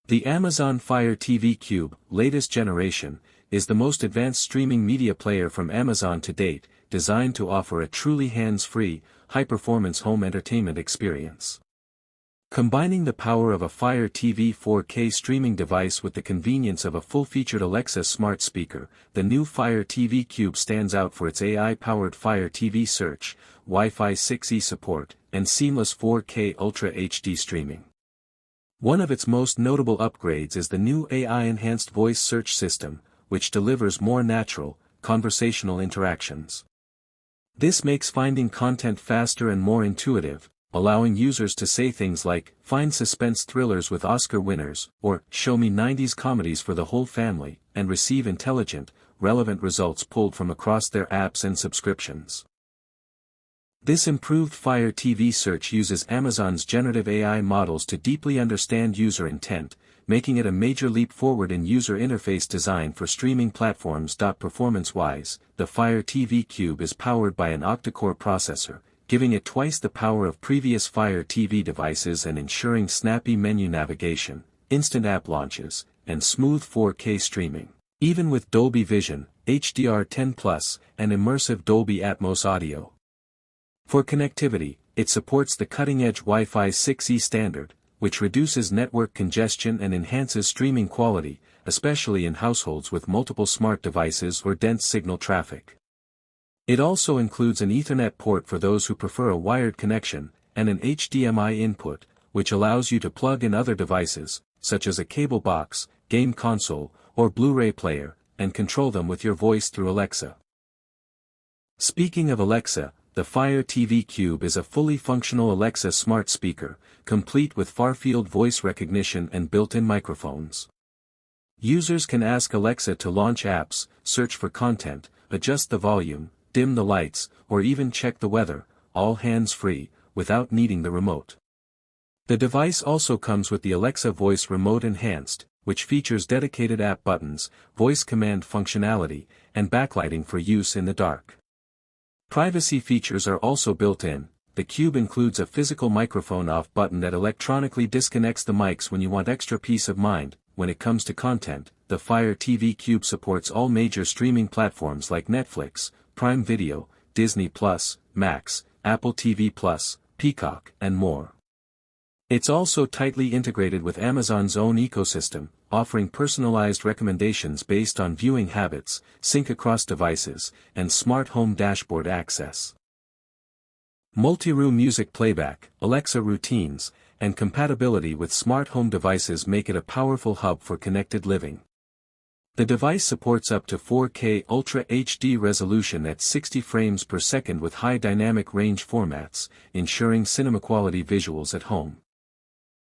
The Amazon Fire TV Cube, latest generation, is the most advanced streaming media player from Amazon to date, designed to offer a truly hands-free, high-performance home entertainment experience. Combining the power of a Fire TV 4K streaming device with the convenience of a full-featured Alexa smart speaker, the new Fire TV Cube stands out for its AI-powered Fire TV search, Wi-Fi 6E support, and seamless 4K Ultra HD streaming. One of its most notable upgrades is the new AI-enhanced voice search system, which delivers more natural, conversational interactions. This makes finding content faster and more intuitive, allowing users to say things like, "Find suspense thrillers with Oscar winners," or "Show me 90s comedies for the whole family," and receive intelligent, relevant results pulled from across their apps and subscriptions. This improved Fire TV search uses Amazon's generative AI models to deeply understand user intent, making it a major leap forward in user interface design for streaming platforms. Performance-wise, the Fire TV Cube is powered by an octa-core processor, giving it twice the power of previous Fire TV devices and ensuring snappy menu navigation, instant app launches, and smooth 4K streaming, even with Dolby Vision, HDR 10+, and immersive Dolby Atmos audio. For connectivity, it supports the cutting-edge Wi-Fi 6E standard, which reduces network congestion and enhances streaming quality, especially in households with multiple smart devices or dense signal traffic. It also includes an Ethernet port for those who prefer a wired connection, and an HDMI input, which allows you to plug in other devices, such as a cable box, game console, or Blu-ray player, and control them with your voice through Alexa. Speaking of Alexa, the Fire TV Cube is a fully functional Alexa smart speaker, complete with far-field voice recognition and built-in microphones. Users can ask Alexa to launch apps, search for content, adjust the volume, dim the lights, or even check the weather, all hands-free, without needing the remote. The device also comes with the Alexa Voice Remote Enhanced, which features dedicated app buttons, voice command functionality, and backlighting for use in the dark. Privacy features are also built in. The Cube includes a physical microphone off button that electronically disconnects the mics when you want extra peace of mind. When it comes to content, the Fire TV Cube supports all major streaming platforms like Netflix, Prime Video, Disney+, Max, Apple TV+, Peacock, and more. It's also tightly integrated with Amazon's own ecosystem, offering personalized recommendations based on viewing habits, sync across devices, and smart home dashboard access. Multi-room music playback, Alexa routines, and compatibility with smart home devices make it a powerful hub for connected living. The device supports up to 4K Ultra HD resolution at 60 frames per second with high dynamic range formats, ensuring cinema-quality visuals at home.